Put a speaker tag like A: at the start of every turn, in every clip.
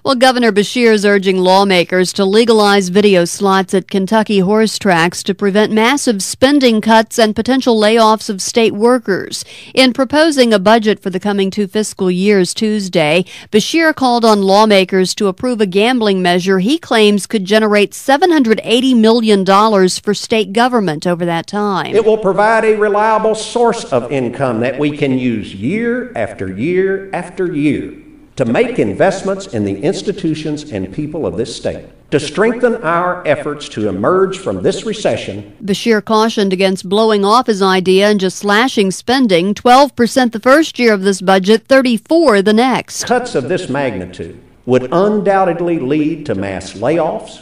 A: Well, Governor Beshear is urging lawmakers to legalize video slots at Kentucky horse tracks to prevent massive spending cuts and potential layoffs of state workers. In proposing a budget for the coming 2 fiscal years Tuesday, Beshear called on lawmakers to approve a gambling measure he claims could generate $780 million for state government over that time.
B: It will provide a reliable source of income that we can use year after year after year to make investments in the institutions and people of this state, to strengthen our efforts to emerge from this recession.
A: Beshear cautioned against blowing off his idea and just slashing spending, 12% the first year of this budget, 34% the next.
B: Cuts of this magnitude would undoubtedly lead to mass layoffs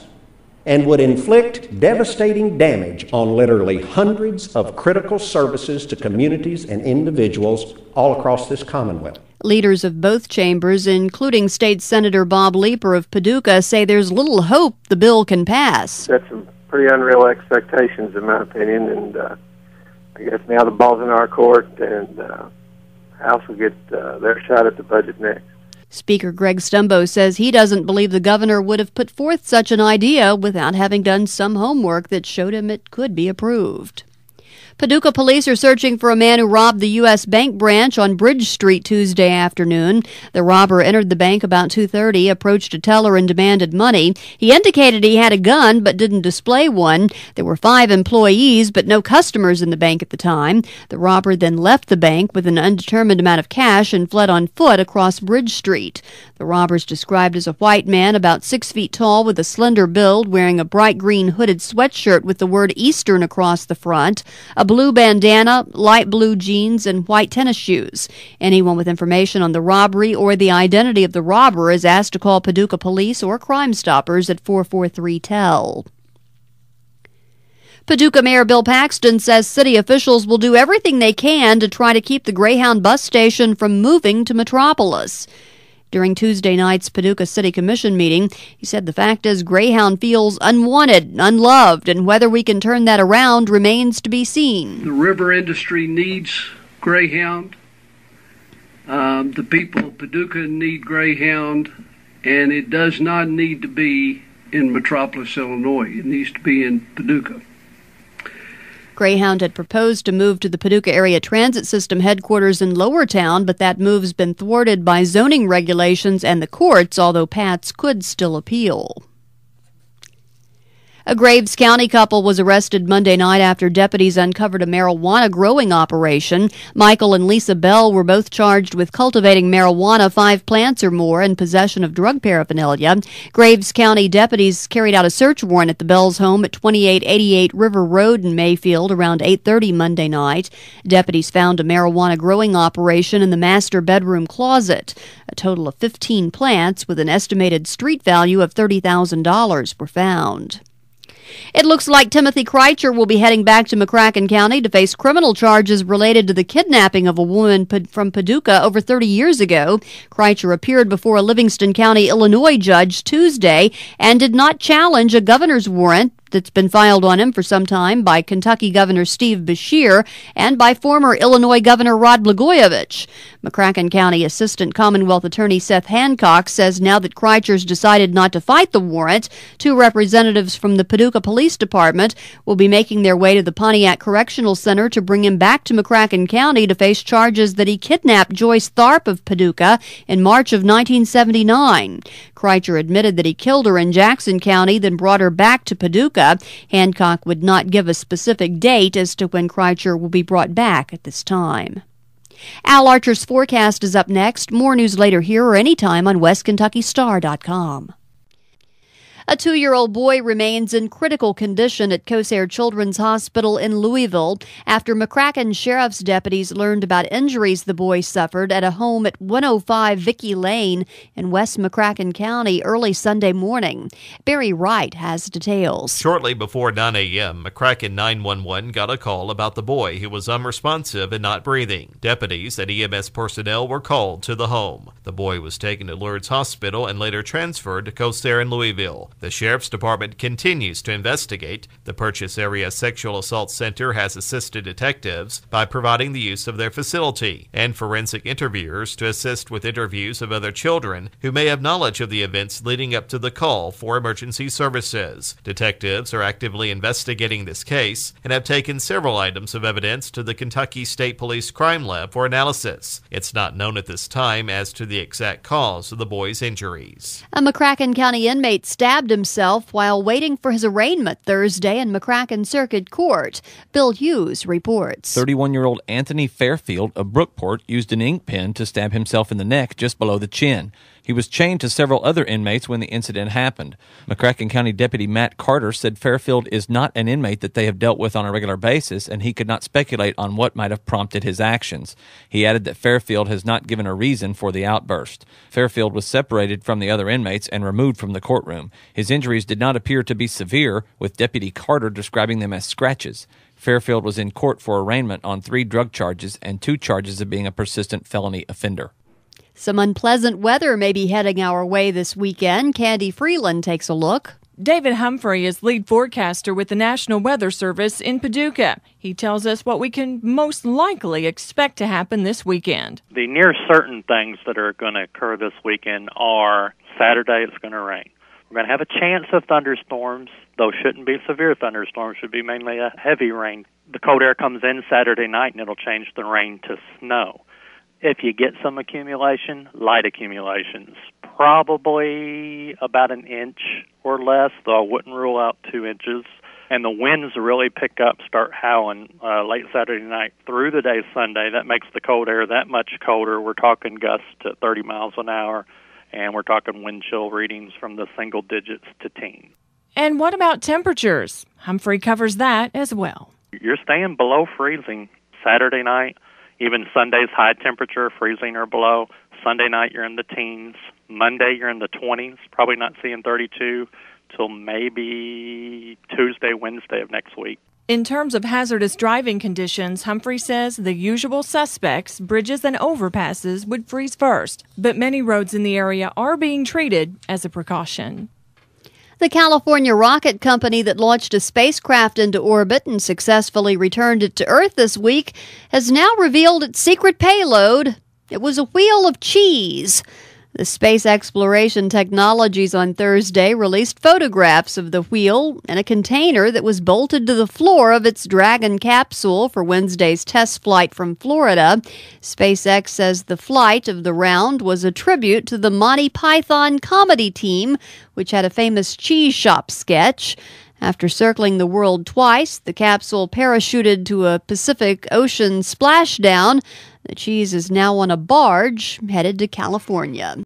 B: and would inflict devastating damage on literally hundreds of critical services to communities and individuals all across this Commonwealth.
A: Leaders of both chambers, including State Senator Bob Leeper of Paducah, say there's little hope the bill can pass.
C: That's some pretty unreal expectations, in my opinion, and I guess now the ball's in our court, and House will get their shot at the budget next.
A: Speaker Greg Stumbo says he doesn't believe the governor would have put forth such an idea without having done some homework that showed him it could be approved. Paducah police are searching for a man who robbed the U.S. Bank branch on Bridge Street Tuesday afternoon. The robber entered the bank about 2:30, approached a teller and demanded money. He indicated he had a gun but didn't display one. There were 5 employees but no customers in the bank at the time. The robber then left the bank with an undetermined amount of cash and fled on foot across Bridge Street. The robber is described as a white man about 6 feet tall with a slender build, wearing a bright green hooded sweatshirt with the word Eastern across the front, a blue bandana, light blue jeans, and white tennis shoes. Anyone with information on the robbery or the identity of the robber is asked to call Paducah Police or Crime Stoppers at 443-TELL. Paducah Mayor Bill Paxton says city officials will do everything they can to try to keep the Greyhound bus station from moving to Metropolis. During Tuesday night's Paducah City Commission meeting, he said the fact is Greyhound feels unwanted, unloved, and whether we can turn that around remains to be seen.
D: The river industry needs Greyhound. The people of Paducah need Greyhound, and it does not need to be in Metropolis, Illinois. It needs to be in Paducah.
A: Greyhound had proposed to move to the Paducah Area Transit System headquarters in Lowertown, but that move's been thwarted by zoning regulations and the courts, although Pats could still appeal. A Graves County couple was arrested Monday night after deputies uncovered a marijuana growing operation. Michael and Lisa Bell were both charged with cultivating marijuana, 5 plants or more, and possession of drug paraphernalia. Graves County deputies carried out a search warrant at the Bells' home at 2888 River Road in Mayfield around 8:30 Monday night. Deputies found a marijuana growing operation in the master bedroom closet. A total of 15 plants with an estimated street value of $30,000 were found. It looks like Timothy Kreitcher will be heading back to McCracken County to face criminal charges related to the kidnapping of a woman from Paducah over 30 years ago. Kreitcher appeared before a Livingston County, Illinois judge Tuesday and did not challenge a governor's warrant that's been filed on him for some time by Kentucky Governor Steve Beshear and by former Illinois Governor Rod Blagojevich. McCracken County Assistant Commonwealth Attorney Seth Hancock says now that Kreitcher's decided not to fight the warrant, 2 representatives from the Paducah Police Department will be making their way to the Pontiac Correctional Center to bring him back to McCracken County to face charges that he kidnapped Joyce Tharp of Paducah in March of 1979. Kreitcher admitted that he killed her in Jackson County, then brought her back to Paducah. Hancock would not give a specific date as to when Kreitcher will be brought back at this time. Al Archer's forecast is up next. More news later here or anytime on WestKentuckyStar.com. A 2-year-old boy remains in critical condition at Corsair Children's Hospital in Louisville after McCracken Sheriff's deputies learned about injuries the boy suffered at a home at 105 Vicky Lane in West McCracken County early Sunday morning. Barry Wright has details.
E: Shortly before 9 a.m., McCracken 911 got a call about the boy who was unresponsive and not breathing. Deputies and EMS personnel were called to the home. The boy was taken to Lourdes Hospital and later transferred to Corsair in Louisville. The Sheriff's Department continues to investigate. The Purchase Area Sexual Assault Center has assisted detectives by providing the use of their facility and forensic interviewers to assist with interviews of other children who may have knowledge of the events leading up to the call for emergency services. Detectives are actively investigating this case and have taken several items of evidence to the Kentucky State Police Crime Lab for analysis. It's not known at this time as to the exact cause of the boy's injuries.
A: A McCracken County inmate stabbed himself while waiting for his arraignment Thursday in McCracken Circuit Court. Bill Hughes reports.
F: 31-year-old Anthony Fairfield of Brookport used an ink pen to stab himself in the neck just below the chin. He was chained to several other inmates when the incident happened. McCracken County Deputy Matt Carter said Fairfield is not an inmate that they have dealt with on a regular basis, and he could not speculate on what might have prompted his actions. He added that Fairfield has not given a reason for the outburst. Fairfield was separated from the other inmates and removed from the courtroom. His injuries did not appear to be severe, with Deputy Carter describing them as scratches. Fairfield was in court for arraignment on 3 drug charges and 2 charges of being a persistent felony offender.
A: Some unpleasant weather may be heading our way this weekend. Candy Freeland takes a look.
G: David Humphrey is lead forecaster with the National Weather Service in Paducah. He tells us what we can most likely expect to happen this weekend.
H: The near certain things that are going to occur this weekend are Saturday it's going to rain. We're going to have a chance of thunderstorms, though shouldn't be severe thunderstorms, should be mainly a heavy rain. The cold air comes in Saturday night and it'll change the rain to snow. If you get some accumulation, light accumulations, probably about an inch or less, though I wouldn't rule out 2 inches. And the winds really pick up, start howling late Saturday night through the day Sunday. That makes the cold air that much colder. We're talking gusts at 30 miles an hour, and we're talking wind chill readings from the single digits to teens.
G: And what about temperatures? Humphrey covers that as well.
H: You're staying below freezing Saturday night. Even Sunday's high temperature, freezing or below. Sunday night, you're in the teens. Monday, you're in the 20s. Probably not seeing 32 till maybe Tuesday, Wednesday of next week.
G: In terms of hazardous driving conditions, Humphrey says the usual suspects, bridges and overpasses, would freeze first. But many roads in the area are being treated as a precaution.
A: The California rocket company that launched a spacecraft into orbit and successfully returned it to Earth this week has now revealed its secret payload. It was a wheel of cheese. The Space Exploration Technologies on Thursday released photographs of the wheel in a container that was bolted to the floor of its Dragon capsule for Wednesday's test flight from Florida. SpaceX says the flight of the round was a tribute to the Monty Python comedy team, which had a famous cheese shop sketch. After circling the world twice, the capsule parachuted to a Pacific Ocean splashdown. The cheese is now on a barge headed to California.